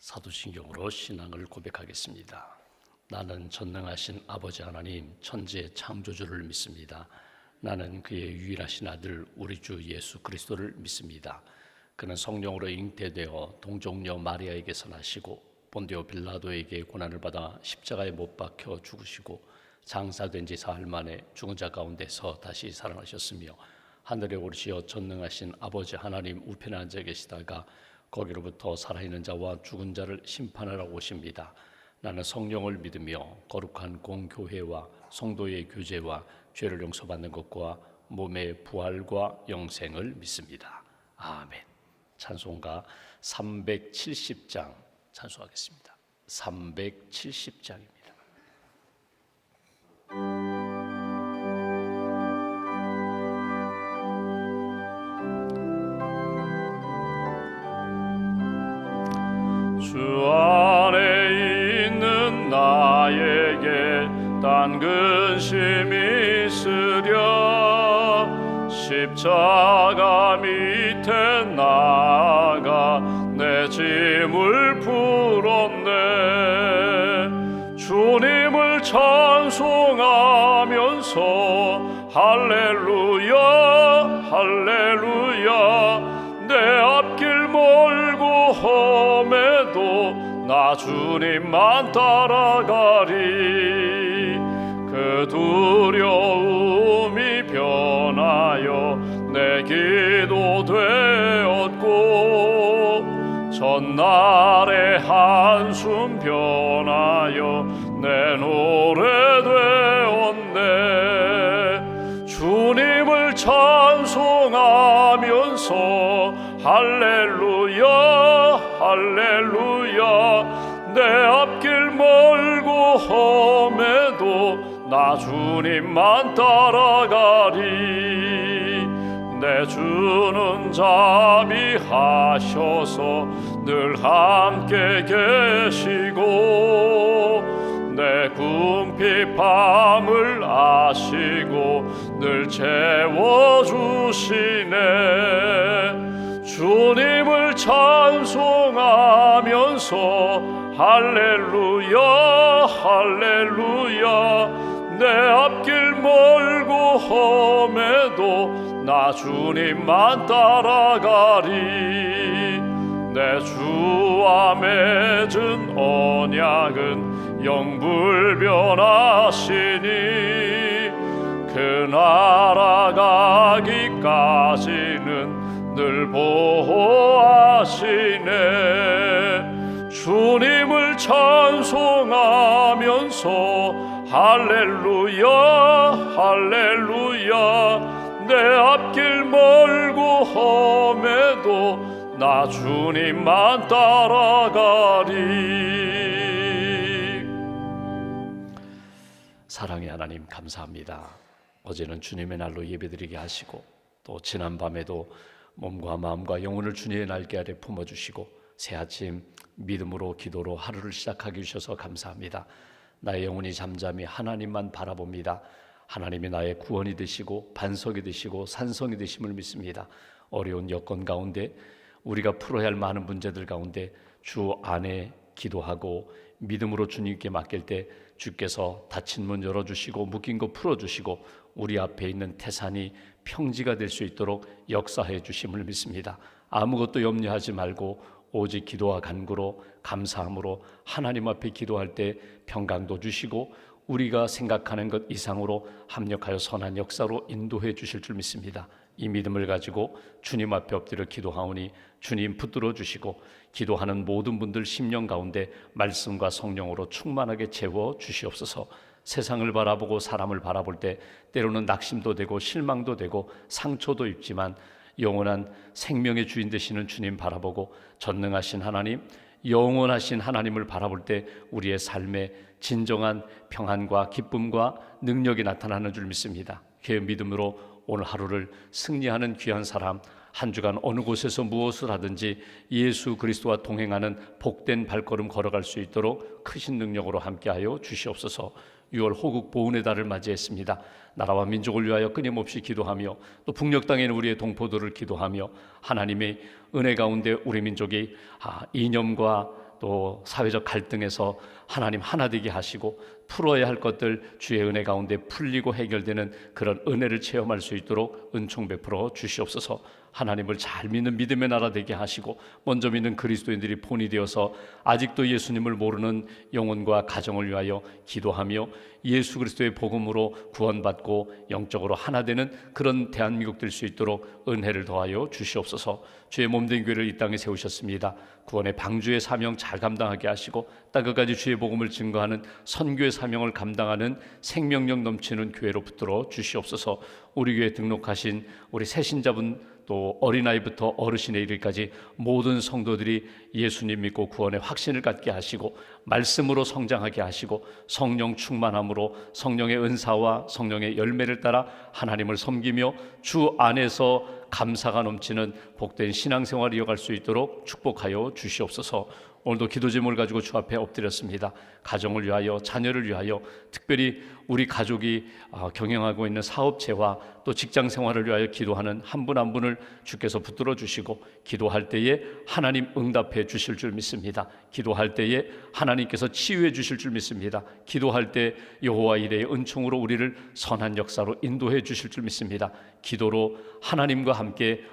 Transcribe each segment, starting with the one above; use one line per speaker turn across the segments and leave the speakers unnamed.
사도신경으로 신앙을 고백하겠습니다. 나는 전능하신 아버지 하나님 천지의 창조주를 믿습니다. 나는 그의 유일하신 아들 우리 주 예수 그리스도를 믿습니다. 그는 성령으로 잉태되어 동정녀 마리아에게서 나시고 본디오 빌라도에게 고난을 받아 십자가에 못 박혀 죽으시고 장사된 지 사흘 만에 죽은 자 가운데서 다시 살아나셨으며 하늘에 오르시어 전능하신 아버지 하나님 우편에 앉아 계시다가 거기로부터 살아있는 자와 죽은 자를 심판하러 오십니다. 나는 성령을 믿으며 거룩한 공교회와 성도의 교제와 죄를 용서받는 것과 몸의 부활과 영생을 믿습니다. 아멘. 찬송가 370장 찬송하겠습니다. 370장입니다. 주 안에 있는 나에게 딴 근심이 있으랴. 십자가 밑에 나가 내 짐을 풀었네. 주님을 찬송하면서 할렐루야 할렐루야. 내 앞길 멀고 험해도 나 주님만 따라가리. 그 두려움이 변하여 내 기도 되었고 전날의 한숨 변하여 내 노래 되었네. 주님을 찬송하면서 할렐루야 할렐루야. 내 앞길 멀고 험해도 나 주님만 따라가리. 내 주는 자비하셔서 늘 함께 계시고 내 궁핍함을 아시고 늘 채워주시네. 주님을 찬송하면서 할렐루야 할렐루야. 내 앞길 멀고 험해도 나 주님만 따라가리. 내 주와 맺은 언약은 영불변하시니 그 나라 가기까지는 늘 보호하시네. 주님을 찬송하면서 할렐루야 할렐루야. 내 앞길 멀고 험해도 나 주님만 따라가리. 사랑의 하나님 감사합니다. 어제는 주님의 날로 예배드리게 하시고 또 지난밤에도 몸과 마음과 영혼을 주님의 날개 아래 품어주시고 새 아침 믿음으로 기도로 하루를 시작하게 주셔서 감사합니다. 나의 영혼이 잠잠히 하나님만 바라봅니다. 하나님이 나의 구원이 되시고 반석이 되시고 산성이 되심을 믿습니다. 어려운 여건 가운데 우리가 풀어야 할 많은 문제들 가운데 주 안에 기도하고 믿음으로 주님께 맡길 때 주께서 닫힌 문 열어주시고 묶인 거 풀어주시고 우리 앞에 있는 태산이 평지가 될 수 있도록 역사해 주심을 믿습니다. 아무것도 염려하지 말고 오직 기도와 간구로 감사함으로 하나님 앞에 기도할 때 평강도 주시고 우리가 생각하는 것 이상으로 합력하여 선한 역사로 인도해 주실 줄 믿습니다. 이 믿음을 가지고 주님 앞에 엎드려 기도하오니 주님 붙들어 주시고 기도하는 모든 분들 심령 가운데 말씀과 성령으로 충만하게 채워 주시옵소서. 세상을 바라보고 사람을 바라볼 때 때로는 낙심도 되고 실망도 되고 상처도 입지만 영원한 생명의 주인 되시는 주님 바라보고 전능하신 하나님, 영원하신 하나님을 바라볼 때 우리의 삶에 진정한 평안과 기쁨과 능력이 나타나는 줄 믿습니다. 그 믿음으로 오늘 하루를 승리하는 귀한 사람, 한 주간 어느 곳에서 무엇을 하든지 예수 그리스도와 동행하는 복된 발걸음 걸어갈 수 있도록 크신 능력으로 함께하여 주시옵소서. 6월 호국 보훈의 달을 맞이했습니다. 나라와 민족을 위하여 끊임없이 기도하며 또 북녘 땅에 있는 우리의 동포들을 기도하며 하나님의 은혜 가운데 우리 민족이 이념과 또 사회적 갈등에서 하나님 하나 되게 하시고 풀어야 할 것들 주의 은혜 가운데 풀리고 해결되는 그런 은혜를 체험할 수 있도록 은총 베풀어 주시옵소서. 하나님을 잘 믿는 믿음의 나라 되게 하시고 먼저 믿는 그리스도인들이 본이 되어서 아직도 예수님을 모르는 영혼과 가정을 위하여 기도하며 예수 그리스도의 복음으로 구원받고 영적으로 하나 되는 그런 대한민국 될 수 있도록 은혜를 더하여 주시옵소서. 주의 몸된 교회를 이 땅에 세우셨습니다. 구원의 방주의 사명 잘 감당하게 하시고 땅끝까지 주의 복음을 증거하는 선교의 사명을 감당하는 생명력 넘치는 교회로 붙들어 주시옵소서. 우리 교회에 등록하신 우리 새신자분 또 어린아이부터 어르신에 이르기까지 모든 성도들이 예수님 믿고 구원의 확신을 갖게 하시고 말씀으로 성장하게 하시고 성령 충만함으로 성령의 은사와 성령의 열매를 따라 하나님을 섬기며 주 안에서 감사가 넘치는 복된 신앙생활을 이어갈 수 있도록 축복하여 주시옵소서. 오늘도 기도 제목을 가지고 주 앞에 엎드렸습니다. 가정을 위하여, 자녀를 위하여, 특별히 우리 가족이 경영하고 있는 사업체와 또 직장 생활을 위하여 기도하는 한 분 한 분을 주께서 붙들어 주시고 기도할 때에 하나님 응답해 주실 줄 믿습니다. 기도할 때에 하나님께서 치유해 주실 줄 믿습니다. 기도할 때 여호와 이레의 은총으로 우리를 선한 역사로 인도해 주실 줄 믿습니다. 기도로 하나님과 함께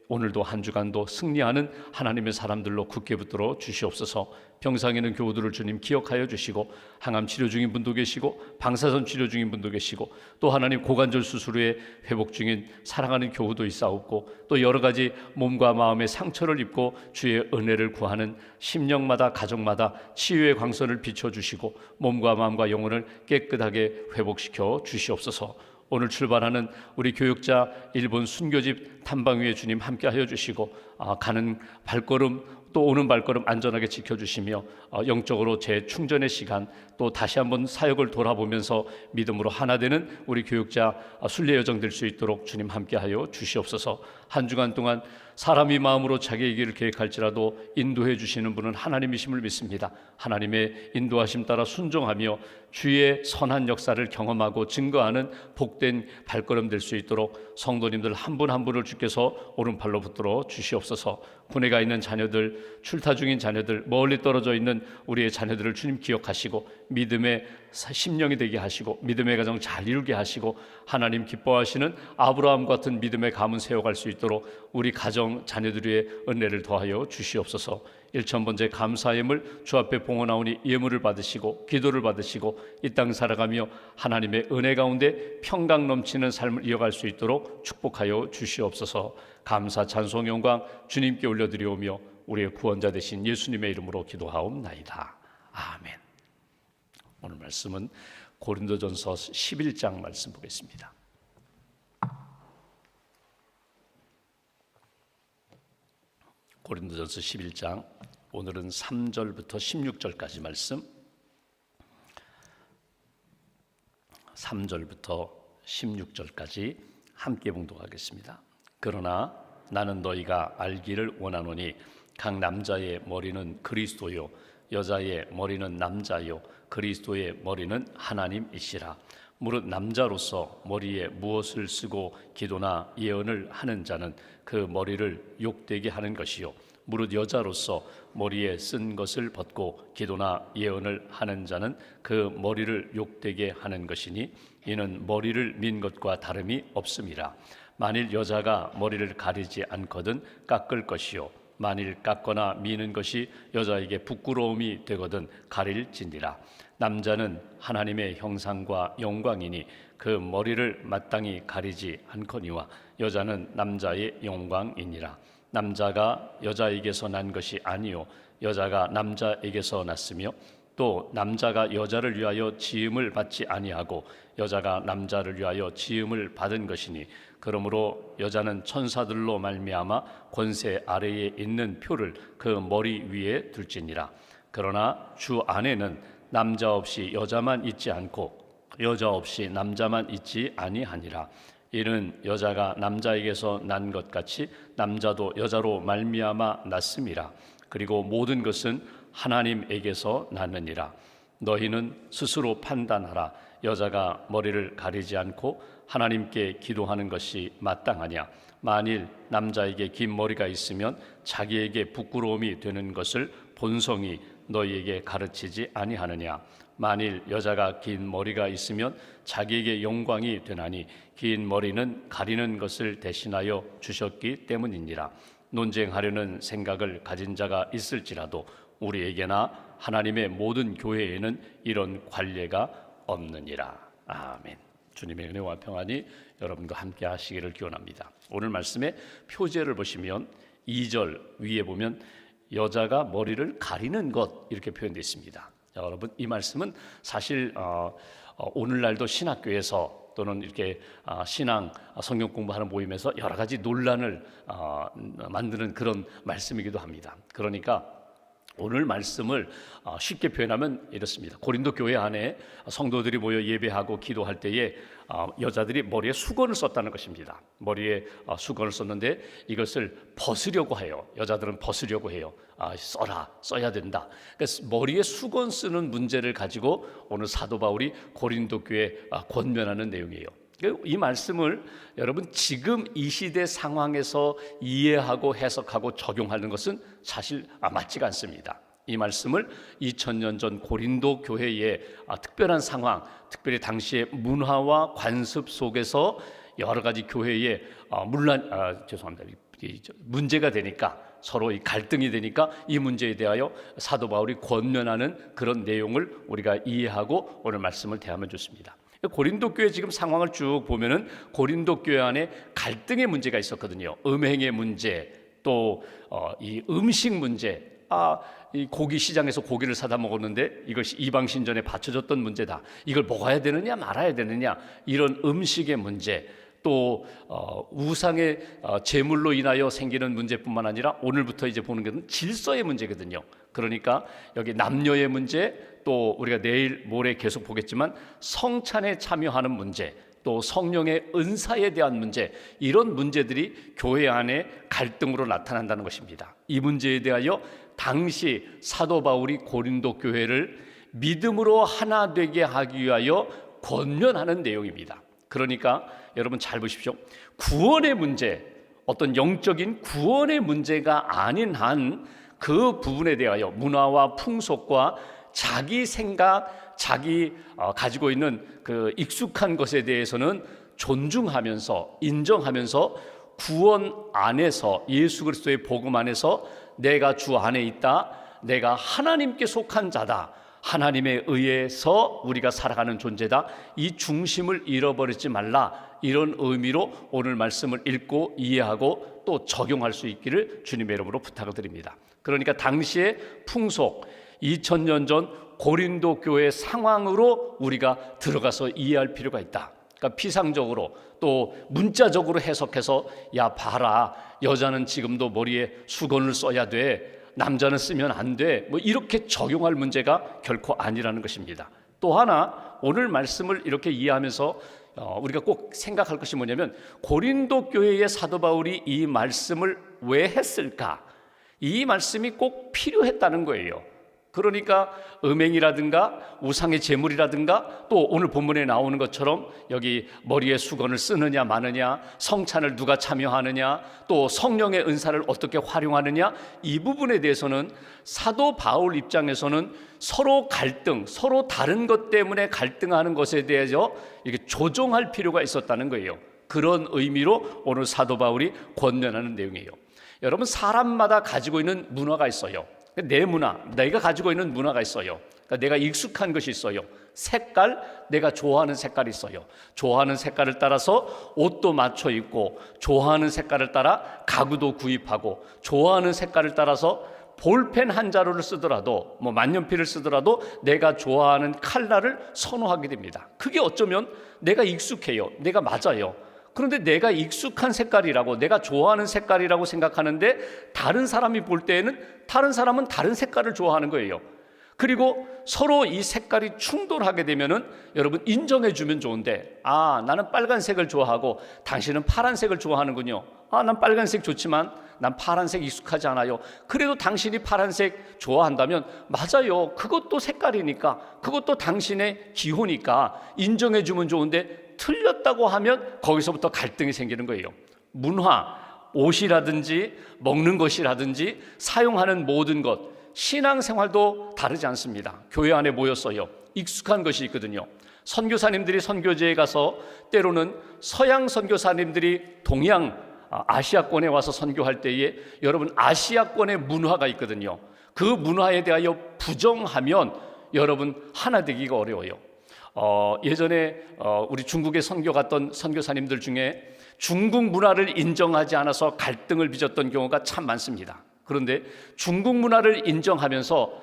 오늘도 한 주간도 승리하는 하나님의 사람들로 굳게 붙들어 주시옵소서. 병상에는 교우들을 주님 기억하여 주시고 항암 치료 중인 분도 계시고 방사선 치료 중인 분도 계시고 또 하나님 고관절 수술 후에 회복 중인 사랑하는 교우도 있사옵고 또 여러 가지 몸과 마음의 상처를 입고 주의 은혜를 구하는 심령마다 가정마다 치유의 광선을 비춰주시고 몸과 마음과 영혼을 깨끗하게 회복시켜 주시옵소서. 오늘 출발하는 우리 교육자 일본 순교집 탐방위에 주님 함께하여 주시고 가는 발걸음 또 오는 발걸음 안전하게 지켜주시며 영적으로 재충전의 시간 또 다시 한번 사역을 돌아보면서 믿음으로 하나 되는 우리 교육자 순례 여정 될 수 있도록 주님 함께하여 주시옵소서. 한 주간 동안 사람이 마음으로 자기의 길을 계획할지라도 인도해 주시는 분은 하나님이심을 믿습니다. 하나님의 인도하심 따라 순종하며 주의 선한 역사를 경험하고 증거하는 복된 발걸음 될 수 있도록 성도님들 한 분 한 분을 주께서 오른팔로 붙들어 주시옵소서. 군에 가 있는 자녀들, 출타 중인 자녀들, 멀리 떨어져 있는 우리의 자녀들을 주님 기억하시고 믿음의 심령이 되게 하시고 믿음의 가정 잘 이루게 하시고 하나님 기뻐하시는 아브라함 같은 믿음의 가문 세워갈 수 있도록 우리 가정 자녀들의 은혜를 더하여 주시옵소서. 일천번째 감사예물 주 앞에 봉헌하오니 예물을 받으시고 기도를 받으시고 이 땅 살아가며 하나님의 은혜 가운데 평강 넘치는 삶을 이어갈 수 있도록 축복하여 주시옵소서. 감사 찬송 영광 주님께 올려드리오며 우리의 구원자 되신 예수님의 이름으로 기도하옵나이다. 아멘. 오늘 말씀은 고린도전서 11장 말씀 보겠습니다. 고린도전서 11장 오늘은 3절부터 16절까지 말씀 3절부터 16절까지 함께 봉독하겠습니다. 그러나 나는 너희가 알기를 원하노니 각 남자의 머리는 그리스도요 여자의 머리는 남자요 그리스도의 머리는 하나님이시라. 무릇 남자로서 머리에 무엇을 쓰고 기도나 예언을 하는 자는 그 머리를 욕되게 하는 것이요 무릇 여자로서 머리에 쓴 것을 벗고 기도나 예언을 하는 자는 그 머리를 욕되게 하는 것이니 이는 머리를 민 것과 다름이 없음이라. 만일 여자가 머리를 가리지 않거든 깎을 것이요 만일 깎거나 미는 것이 여자에게 부끄러움이 되거든 가릴지니라. 남자는 하나님의 형상과 영광이니 그 머리를 마땅히 가리지 않거니와 여자는 남자의 영광이니라. 남자가 여자에게서 난 것이 아니요 여자가 남자에게서 났으며 또 남자가 여자를 위하여 지음을 받지 아니하고 여자가 남자를 위하여 지음을 받은 것이니 그러므로 여자는 천사들로 말미암아 권세 아래에 있는 표를 그 머리 위에 둘지니라. 그러나 주 안에는 남자 없이 여자만 있지 않고 여자 없이 남자만 있지 아니하니라. 이는 여자가 남자에게서 난 것 같이 남자도 여자로 말미암아 났음이라. 그리고 모든 것은 하나님에게서 났느니라. 너희는 스스로 판단하라. 여자가 머리를 가리지 않고 하나님께 기도하는 것이 마땅하냐? 만일 남자에게 긴 머리가 있으면 자기에게 부끄러움이 되는 것을 본성이 너희에게 가르치지 아니하느냐? 만일 여자가 긴 머리가 있으면 자기에게 영광이 되나니 긴 머리는 가리는 것을 대신하여 주셨기 때문이니라. 논쟁하려는 생각을 가진 자가 있을지라도 우리에게나 하나님의 모든 교회에는 이런 관례가 없느니라. 아멘. 주님의 은혜와 평안이 여러분과 함께 하시기를 기원합니다. 오늘 말씀의 표제를 보시면 2절 위에 보면 여자가 머리를 가리는 것 이렇게 표현되어 있습니다. 자, 여러분, 이 말씀은 사실 오늘날도 신학교에서 또는 이렇게 신앙 성경 공부하는 모임에서 여러 가지 논란을 만드는 그런 말씀이기도 합니다. 그러니까 오늘 말씀을 쉽게 표현하면 이렇습니다. 고린도 교회 안에 성도들이 모여 예배하고 기도할 때에 여자들이 머리에 수건을 썼다는 것입니다. 머리에 수건을 썼는데 이것을 벗으려고 해요. 여자들은 벗으려고 해요. 써야 된다. 그래서 머리에 수건 쓰는 문제를 가지고 오늘 사도 바울이 고린도 교회에 권면하는 내용이에요. 이 말씀을 여러분 지금 이 시대 상황에서 이해하고 해석하고 적용하는 것은 사실 맞지가 않습니다. 이 말씀을 2000년 전 고린도 교회의 특별한 상황, 특별히 당시의 문화와 관습 속에서 여러 가지 교회에 문제가 되니까 서로 이 갈등이 되니까 이 문제에 대하여 사도 바울이 권면하는 그런 내용을 우리가 이해하고 오늘 말씀을 대하면 좋습니다. 고린도 교회 지금 상황을 쭉 보면은 고린도 교회 안에 갈등의 문제가 있었거든요. 음행의 문제, 또 이 음식 문제. 이 고기 시장에서 고기를 사다 먹었는데 이것이 이방 신전에 바쳐졌던 문제다. 이걸 먹어야 되느냐 말아야 되느냐 이런 음식의 문제. 또 우상의 제물로 인하여 생기는 문제뿐만 아니라 오늘부터 이제 보는 것은 질서의 문제거든요. 그러니까 여기 남녀의 문제, 또 우리가 내일 모레 계속 보겠지만 성찬에 참여하는 문제, 또 성령의 은사에 대한 문제, 이런 문제들이 교회 안에 갈등으로 나타난다는 것입니다. 이 문제에 대하여 당시 사도 바울이 고린도 교회를 믿음으로 하나 되게 하기 위하여 권면하는 내용입니다. 그러니까 여러분 잘 보십시오. 구원의 문제, 어떤 영적인 구원의 문제가 아닌 한 그 부분에 대하여 문화와 풍속과 자기 생각, 자기 가지고 있는 그 익숙한 것에 대해서는 존중하면서 인정하면서 구원 안에서 예수 그리스도의 복음 안에서 내가 주 안에 있다, 내가 하나님께 속한 자다, 하나님에 의해서 우리가 살아가는 존재다, 이 중심을 잃어버리지 말라, 이런 의미로 오늘 말씀을 읽고 이해하고 또 적용할 수 있기를 주님의 이름으로 부탁을 드립니다. 그러니까 당시의 풍속, 2000년 전 고린도 교회 상황으로 우리가 들어가서 이해할 필요가 있다. 그러니까 피상적으로 또 문자적으로 해석해서 야 봐라, 여자는 지금도 머리에 수건을 써야 돼, 남자는 쓰면 안 돼, 뭐 이렇게 적용할 문제가 결코 아니라는 것입니다. 또 하나 오늘 말씀을 이렇게 이해하면서 우리가 꼭 생각할 것이 뭐냐면 고린도 교회의 사도 바울이 이 말씀을 왜 했을까? 이 말씀이 꼭 필요했다는 거예요. 그러니까 음행이라든가 우상의 제물이라든가 또 오늘 본문에 나오는 것처럼 여기 머리에 수건을 쓰느냐 마느냐, 성찬을 누가 참여하느냐, 또 성령의 은사를 어떻게 활용하느냐, 이 부분에 대해서는 사도 바울 입장에서는 서로 갈등, 서로 다른 것 때문에 갈등하는 것에 대해서 이렇게 조정할 필요가 있었다는 거예요. 그런 의미로 오늘 사도 바울이 권면하는 내용이에요. 여러분, 사람마다 가지고 있는 문화가 있어요. 내 문화, 내가 가지고 있는 문화가 있어요. 그러니까 내가 익숙한 것이 있어요. 색깔, 내가 좋아하는 색깔이 있어요. 좋아하는 색깔을 따라서 옷도 맞춰 입고, 좋아하는 색깔을 따라 가구도 구입하고, 좋아하는 색깔을 따라서 볼펜 한 자루를 쓰더라도, 만년필을 쓰더라도 내가 좋아하는 컬러를 선호하게 됩니다. 그게 어쩌면 내가 익숙해요. 내가 맞아요. 그런데 내가 익숙한 색깔이라고, 내가 좋아하는 색깔이라고 생각하는데 다른 사람이 볼 때에는 다른 사람은 다른 색깔을 좋아하는 거예요. 그리고 서로 이 색깔이 충돌하게 되면은 여러분 인정해 주면 좋은데, 나는 빨간색을 좋아하고 당신은 파란색을 좋아하는군요. 난 빨간색 좋지만 난 파란색 익숙하지 않아요. 그래도 당신이 파란색 좋아한다면 맞아요. 그것도 색깔이니까, 그것도 당신의 기호니까 인정해 주면 좋은데, 틀렸다고 하면 거기서부터 갈등이 생기는 거예요. 문화, 옷이라든지 먹는 것이라든지 사용하는 모든 것, 신앙생활도 다르지 않습니다. 교회 안에 모였어요. 익숙한 것이 있거든요. 선교사님들이 선교지에 가서 때로는 서양 선교사님들이 동양 아시아권에 와서 선교할 때에 여러분 아시아권의 문화가 있거든요. 그 문화에 대하여 부정하면 여러분 하나 되기가 어려워요. 예전에 우리 중국에 선교 갔던 선교사님들 중에 중국 문화를 인정하지 않아서 갈등을 빚었던 경우가 참 많습니다. 그런데 중국 문화를 인정하면서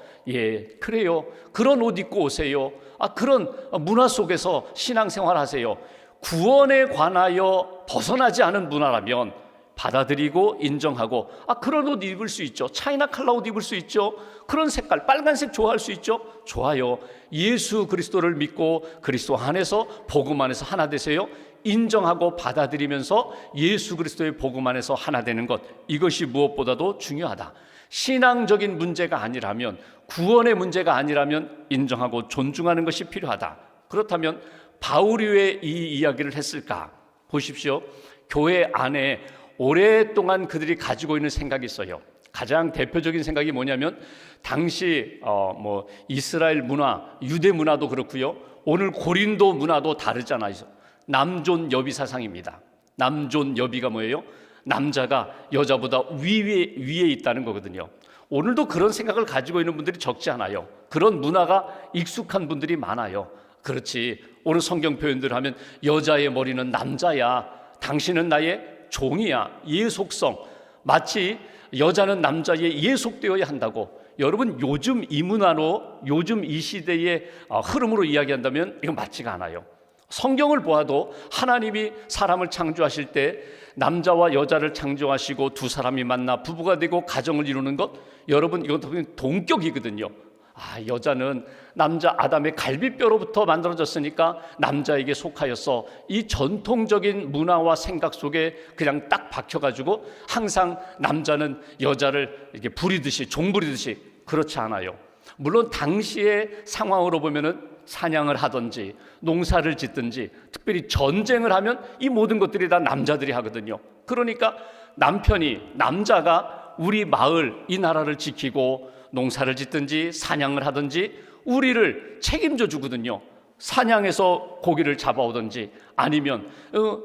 그래요, 그런 옷 입고 오세요, 그런 문화 속에서 신앙생활 하세요, 구원에 관하여 벗어나지 않은 문화라면 받아들이고 인정하고 그런 옷 입을 수 있죠. 차이나 칼라 옷 입을 수 있죠. 그런 색깔 빨간색 좋아할 수 있죠. 좋아요. 예수 그리스도를 믿고 그리스도 안에서 복음 안에서 하나 되세요. 인정하고 받아들이면서 예수 그리스도의 복음 안에서 하나 되는 것, 이것이 무엇보다도 중요하다. 신앙적인 문제가 아니라면, 구원의 문제가 아니라면 인정하고 존중하는 것이 필요하다. 그렇다면 바울이 왜 이 이야기를 했을까? 보십시오. 교회 안에 오랫동안 그들이 가지고 있는 생각이 있어요. 가장 대표적인 생각이 뭐냐면 당시 이스라엘 문화, 유대 문화도 그렇고요. 오늘 고린도 문화도 다르잖아요. 남존 여비 사상입니다. 남존 여비가 뭐예요? 남자가 여자보다 위에 있다는 거거든요. 오늘도 그런 생각을 가지고 있는 분들이 적지 않아요. 그런 문화가 익숙한 분들이 많아요. 그렇지, 오늘 성경 표현들 하면 여자의 머리는 남자야, 당신은 나의 종이야, 예속성, 마치 여자는 남자에 예속되어야 한다고. 여러분, 요즘 이 문화로, 요즘 이 시대의 흐름으로 이야기한다면 이건 맞지가 않아요. 성경을 보아도 하나님이 사람을 창조하실 때 남자와 여자를 창조하시고 두 사람이 만나 부부가 되고 가정을 이루는 것, 여러분 이것도 동격이거든요. 여자는 남자 아담의 갈비뼈로부터 만들어졌으니까 남자에게 속하였어. 이 전통적인 문화와 생각 속에 그냥 딱 박혀가지고 항상 남자는 여자를 이렇게 부리듯이, 종부리듯이. 그렇지 않아요. 물론 당시의 상황으로 보면은 사냥을 하든지 농사를 짓든지 특별히 전쟁을 하면 이 모든 것들이 다 남자들이 하거든요. 그러니까 남자가 우리 마을, 이 나라를 지키고 농사를 짓든지 사냥을 하든지 우리를 책임져 주거든요. 사냥해서 고기를 잡아오든지 아니면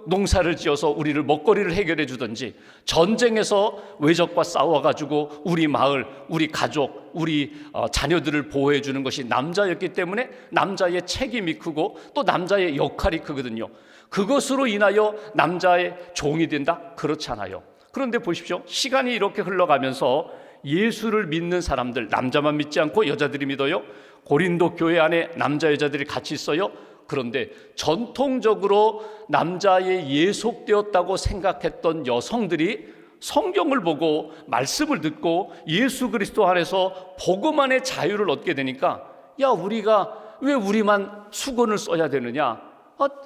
농사를 지어서 우리를 먹거리를 해결해 주든지, 전쟁에서 외적과 싸워가지고 우리 마을, 우리 가족, 우리 자녀들을 보호해 주는 것이 남자였기 때문에 남자의 책임이 크고 또 남자의 역할이 크거든요. 그것으로 인하여 남자의 종이 된다? 그렇지 않아요. 그런데 보십시오. 시간이 이렇게 흘러가면서 예수를 믿는 사람들, 남자만 믿지 않고 여자들이 믿어요. 고린도 교회 안에 남자 여자들이 같이 있어요. 그런데 전통적으로 남자에 예속되었다고 생각했던 여성들이 성경을 보고 말씀을 듣고 예수 그리스도 안에서 복음 안에 자유를 얻게 되니까, 우리가 왜 우리만 수건을 써야 되느냐,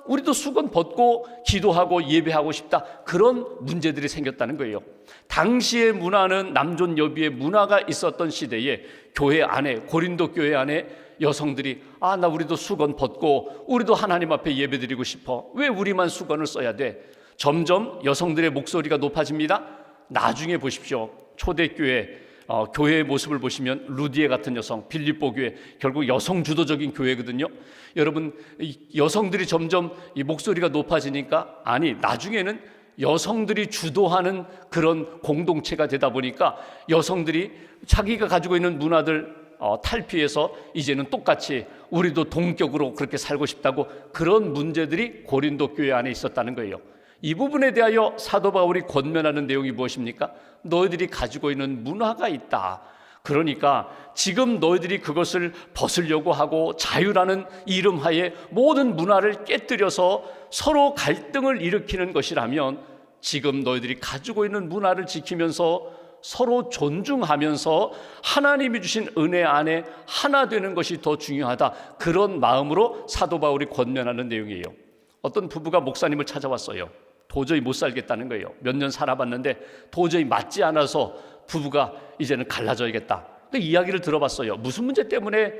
우리도 수건 벗고 기도하고 예배하고 싶다, 그런 문제들이 생겼다는 거예요. 당시의 문화는 남존 여비의 문화가 있었던 시대에 교회 안에, 고린도 교회 안에 여성들이 우리도 수건 벗고 우리도 하나님 앞에 예배드리고 싶어, 왜 우리만 수건을 써야 돼? 점점 여성들의 목소리가 높아집니다. 나중에 보십시오. 초대교회 교회의 모습을 보시면 루디에 같은 여성, 빌립보 교회, 결국 여성 주도적인 교회거든요. 여러분, 여성들이 점점 이 목소리가 높아지니까, 나중에는 여성들이 주도하는 그런 공동체가 되다 보니까 여성들이 자기가 가지고 있는 문화들 탈피해서 이제는 똑같이 우리도 동격으로 그렇게 살고 싶다고, 그런 문제들이 고린도 교회 안에 있었다는 거예요. 이 부분에 대하여 사도 바울이 권면하는 내용이 무엇입니까? 너희들이 가지고 있는 문화가 있다. 그러니까 지금 너희들이 그것을 벗으려고 하고 자유라는 이름하에 모든 문화를 깨뜨려서 서로 갈등을 일으키는 것이라면, 지금 너희들이 가지고 있는 문화를 지키면서 서로 존중하면서 하나님이 주신 은혜 안에 하나 되는 것이 더 중요하다. 그런 마음으로 사도 바울이 권면하는 내용이에요. 어떤 부부가 목사님을 찾아왔어요. 도저히 못 살겠다는 거예요. 몇 년 살아봤는데 도저히 맞지 않아서 부부가 이제는 갈라져야겠다. 그 이야기를 들어봤어요. 무슨 문제 때문에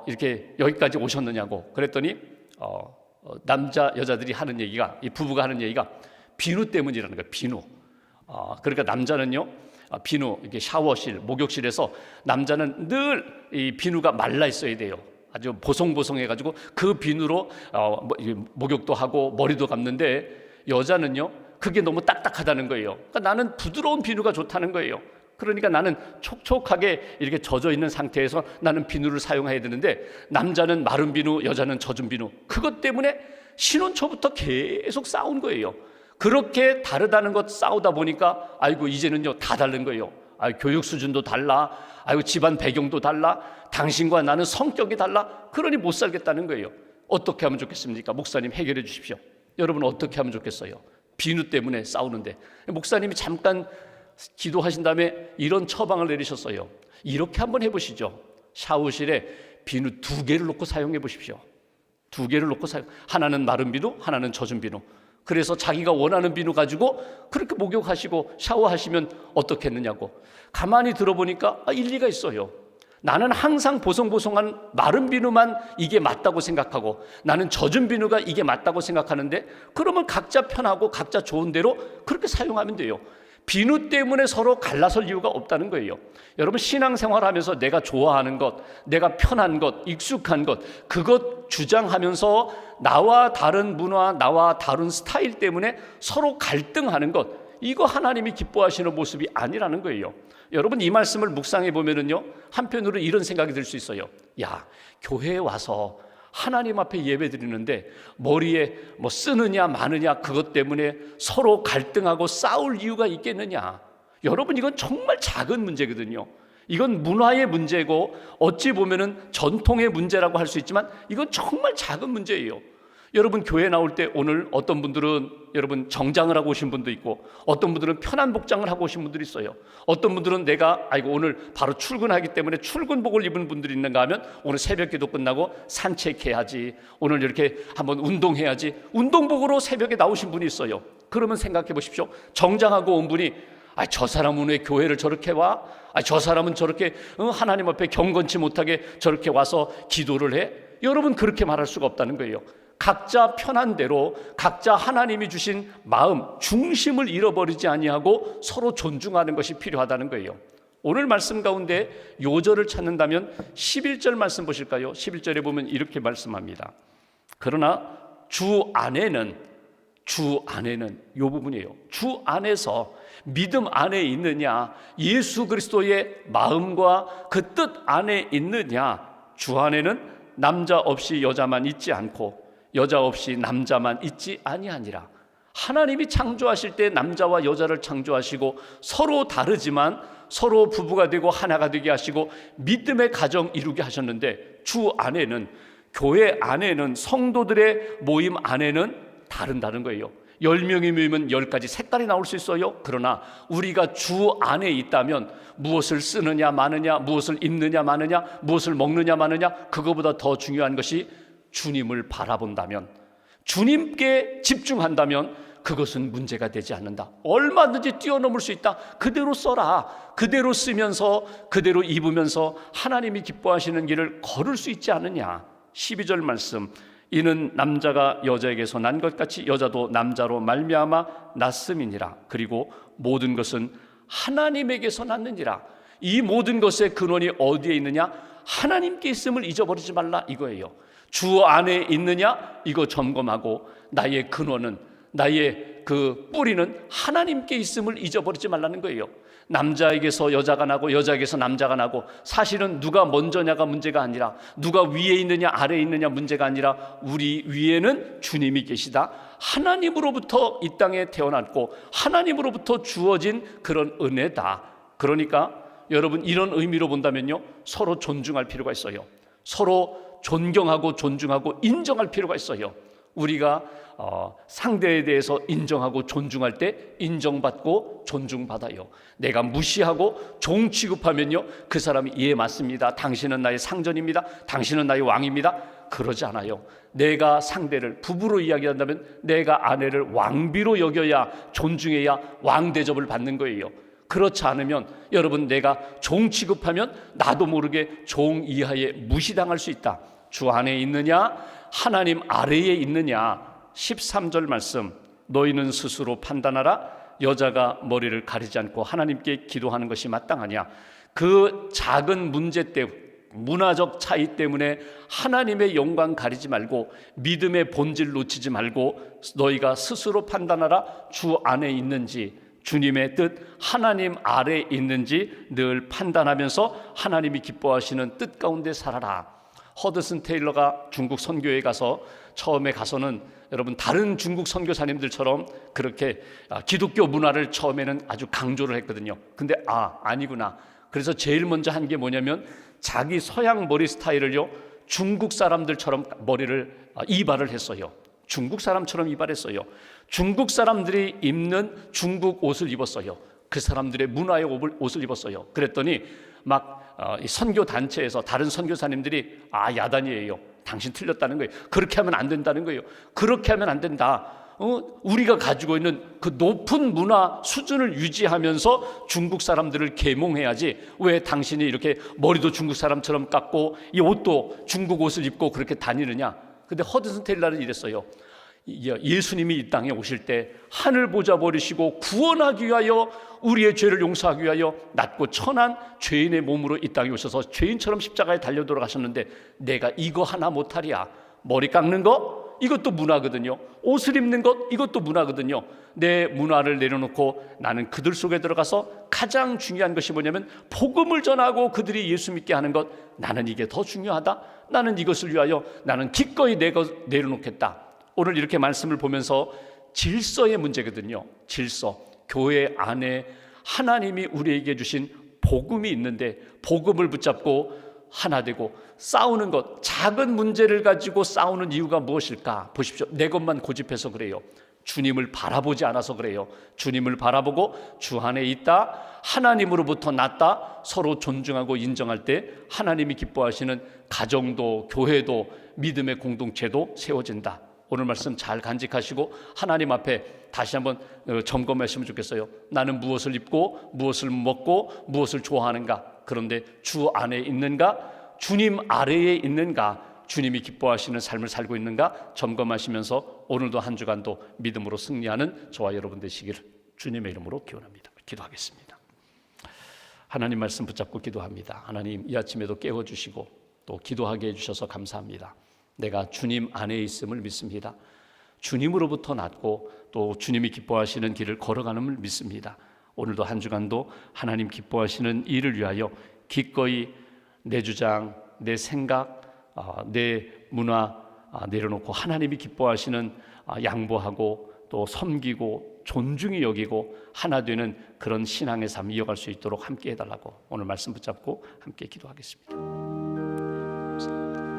이렇게 여기까지 오셨느냐고. 그랬더니 남자 여자들이 하는 얘기가, 이 부부가 하는 얘기가 비누 때문이라는 거예요. 비누. 그러니까 남자는요, 비누, 이게 샤워실, 목욕실에서 남자는 늘 이 비누가 말라 있어야 돼요. 아주 보송보송해가지고 그 비누로 목욕도 하고 머리도 감는데, 여자는요 그게 너무 딱딱하다는 거예요. 그러니까 나는 부드러운 비누가 좋다는 거예요. 그러니까 나는 촉촉하게 이렇게 젖어 있는 상태에서 나는 비누를 사용해야 되는데, 남자는 마른 비누, 여자는 젖은 비누. 그것 때문에 신혼 초부터 계속 싸운 거예요. 그렇게 다르다는 것 싸우다 보니까 아이고 이제는요 다 다른 거예요. 교육 수준도 달라, 집안 배경도 달라, 당신과 나는 성격이 달라. 그러니 못 살겠다는 거예요. 어떻게 하면 좋겠습니까? 목사님 해결해 주십시오. 여러분 어떻게 하면 좋겠어요? 비누 때문에 싸우는데 목사님이 잠깐 기도하신 다음에 이런 처방을 내리셨어요. 이렇게 한번 해보시죠. 샤워실에 비누 2개를 놓고 사용해 보십시오. 2개를 놓고 하나는 마른 비누, 하나는 젖은 비누. 그래서 자기가 원하는 비누 가지고 그렇게 목욕하시고 샤워하시면 어떻겠느냐고. 가만히 들어보니까 일리가 있어요. 나는 항상 보송보송한 마른 비누만 이게 맞다고 생각하고, 나는 젖은 비누가 이게 맞다고 생각하는데, 그러면 각자 편하고 각자 좋은 대로 그렇게 사용하면 돼요. 비누 때문에 서로 갈라설 이유가 없다는 거예요. 여러분 신앙생활하면서 내가 좋아하는 것, 내가 편한 것, 익숙한 것, 그것 주장하면서 나와 다른 문화, 나와 다른 스타일 때문에 서로 갈등하는 것, 이거 하나님이 기뻐하시는 모습이 아니라는 거예요. 여러분 이 말씀을 묵상해 보면은요, 한편으로 이런 생각이 들 수 있어요. 야, 교회에 와서 하나님 앞에 예배 드리는데 머리에 쓰느냐 마느냐 그것 때문에 서로 갈등하고 싸울 이유가 있겠느냐. 여러분 이건 정말 작은 문제거든요. 이건 문화의 문제고 어찌 보면은 전통의 문제라고 할 수 있지만 이건 정말 작은 문제예요. 여러분 교회 나올 때 오늘 어떤 분들은 여러분 정장을 하고 오신 분도 있고, 어떤 분들은 편한 복장을 하고 오신 분들이 있어요. 어떤 분들은 내가 오늘 바로 출근하기 때문에 출근복을 입은 분들이 있는가 하면 오늘 새벽기도 끝나고 산책해야지, 오늘 이렇게 한번 운동해야지, 운동복으로 새벽에 나오신 분이 있어요. 그러면 생각해 보십시오. 정장하고 온 분이 저 사람은 왜 교회를 저렇게 와? 저 사람은 저렇게 하나님 앞에 경건치 못하게 저렇게 와서 기도를 해? 여러분 그렇게 말할 수가 없다는 거예요. 각자 편한 대로 각자 하나님이 주신 마음, 중심을 잃어버리지 아니하고 서로 존중하는 것이 필요하다는 거예요. 오늘 말씀 가운데 요절을 찾는다면 11절 말씀 보실까요? 11절에 보면 이렇게 말씀합니다. 그러나 주 안에는 요 부분이에요. 주 안에서 믿음 안에 있느냐, 예수 그리스도의 마음과 그 뜻 안에 있느냐. 주 안에는 남자 없이 여자만 있지 않고 여자 없이 남자만 있지 아니하니라. 하나님이 창조하실 때 남자와 여자를 창조하시고 서로 다르지만 서로 부부가 되고 하나가 되게 하시고 믿음의 가정 이루게 하셨는데, 주 안에는, 교회 안에는, 성도들의 모임 안에는 다른다는 거예요. 10명이 모이면 10가지 색깔이 나올 수 있어요. 그러나 우리가 주 안에 있다면 무엇을 쓰느냐 마느냐, 무엇을 입느냐 마느냐, 무엇을 먹느냐 마느냐, 그거보다 더 중요한 것이 주님을 바라본다면, 주님께 집중한다면 그것은 문제가 되지 않는다. 얼마든지 뛰어넘을 수 있다. 그대로 써라. 그대로 쓰면서 그대로 입으면서 하나님이 기뻐하시는 길을 걸을 수 있지 않느냐. 12절 말씀, 이는 남자가 여자에게서 난 것 같이 여자도 남자로 말미암아 났음이니라. 그리고 모든 것은 하나님에게서 났느니라. 이 모든 것의 근원이 어디에 있느냐? 하나님께 있음을 잊어버리지 말라 이거예요. 주 안에 있느냐? 이거 점검하고 나의 근원은, 나의 그 뿌리는 하나님께 있음을 잊어버리지 말라는 거예요. 남자에게서 여자가 나고 여자에게서 남자가 나고, 사실은 누가 먼저냐가 문제가 아니라, 누가 위에 있느냐 아래에 있느냐 문제가 아니라, 우리 위에는 주님이 계시다. 하나님으로부터 이 땅에 태어났고 하나님으로부터 주어진 그런 은혜다. 그러니까 여러분 이런 의미로 본다면요, 서로 존중할 필요가 있어요. 서로 존경하고 존중하고 인정할 필요가 있어요. 우리가 상대에 대해서 인정하고 존중할 때 인정받고 존중받아요. 내가 무시하고 종 취급하면요, 그 사람이 예 맞습니다, 당신은 나의 상전입니다, 당신은 나의 왕입니다, 그러지 않아요. 내가 상대를 부부로 이야기한다면 내가 아내를 왕비로 여겨야, 존중해야 왕 대접을 받는 거예요. 그렇지 않으면 여러분, 내가 종 취급하면 나도 모르게 종 이하에 무시당할 수 있다. 주 안에 있느냐 하나님 아래에 있느냐. 13절 말씀, 너희는 스스로 판단하라. 여자가 머리를 가리지 않고 하나님께 기도하는 것이 마땅하냐? 그 작은 문제 때문에, 문화적 차이 때문에 하나님의 영광 가리지 말고 믿음의 본질 놓치지 말고 너희가 스스로 판단하라. 주 안에 있는지, 주님의 뜻 하나님 아래에 있는지 늘 판단하면서 하나님이 기뻐하시는 뜻 가운데 살아라. 허드슨 테일러가 중국 선교에 가서 처음에 가서는 여러분 다른 중국 선교사님들처럼 그렇게 기독교 문화를 처음에는 아주 강조를 했거든요. 근데 아니구나. 그래서 제일 먼저 한 게 뭐냐면 자기 서양 머리 스타일을요 중국 사람들처럼 머리를 이발을 했어요. 중국 사람처럼 이발했어요. 중국 사람들이 입는 중국 옷을 입었어요. 그 사람들의 문화의 옷을 입었어요. 그랬더니 막 선교 단체에서 다른 선교사님들이 야단이에요. 당신 틀렸다는 거예요. 그렇게 하면 안 된다는 거예요. 그렇게 하면 안 된다. 우리가 가지고 있는 그 높은 문화 수준을 유지하면서 중국 사람들을 계몽해야지 왜 당신이 이렇게 머리도 중국 사람처럼 깎고 이 옷도 중국 옷을 입고 그렇게 다니느냐. 근데 허드슨 테일러는 이랬어요. 예수님이 이 땅에 오실 때 하늘 보좌 버리시고 구원하기 위하여 우리의 죄를 용서하기 위하여 낮고 천한 죄인의 몸으로 이 땅에 오셔서 죄인처럼 십자가에 달려 돌아가셨는데 내가 이거 하나 못하랴. 머리 깎는 거 이것도 문화거든요. 옷을 입는 것 이것도 문화거든요. 내 문화를 내려놓고 나는 그들 속에 들어가서 가장 중요한 것이 뭐냐면 복음을 전하고 그들이 예수 믿게 하는 것. 나는 이게 더 중요하다. 나는 이것을 위하여 나는 기꺼이 내려놓겠다. 오늘 이렇게 말씀을 보면서 질서의 문제거든요. 질서. 교회 안에 하나님이 우리에게 주신 복음이 있는데 복음을 붙잡고 하나 되고 싸우는 것, 작은 문제를 가지고 싸우는 이유가 무엇일까? 보십시오. 내 것만 고집해서 그래요. 주님을 바라보지 않아서 그래요. 주님을 바라보고 주 안에 있다, 하나님으로부터 났다, 서로 존중하고 인정할 때 하나님이 기뻐하시는 가정도 교회도 믿음의 공동체도 세워진다. 오늘 말씀 잘 간직하시고 하나님 앞에 다시 한번 점검하시면 좋겠어요. 나는 무엇을 입고 무엇을 먹고 무엇을 좋아하는가? 그런데 주 안에 있는가? 주님 아래에 있는가? 주님이 기뻐하시는 삶을 살고 있는가? 점검하시면서 오늘도 한 주간도 믿음으로 승리하는 저와 여러분 되시기를 주님의 이름으로 기원합니다. 기도하겠습니다. 하나님 말씀 붙잡고 기도합니다. 하나님 이 아침에도 깨워주시고 또 기도하게 해주셔서 감사합니다. 내가 주님 안에 있음을 믿습니다. 주님으로부터 났고 또 주님이 기뻐하시는 길을 걸어가는 걸 믿습니다. 오늘도 한 주간도 하나님 기뻐하시는 일을 위하여 기꺼이 내 주장, 내 생각, 내 문화 내려놓고 하나님이 기뻐하시는 양보하고 또 섬기고 존중히 여기고 하나 되는 그런 신앙의 삶 이어갈 수 있도록 함께 해달라고 오늘 말씀 붙잡고 함께 기도하겠습니다. 감사합니다.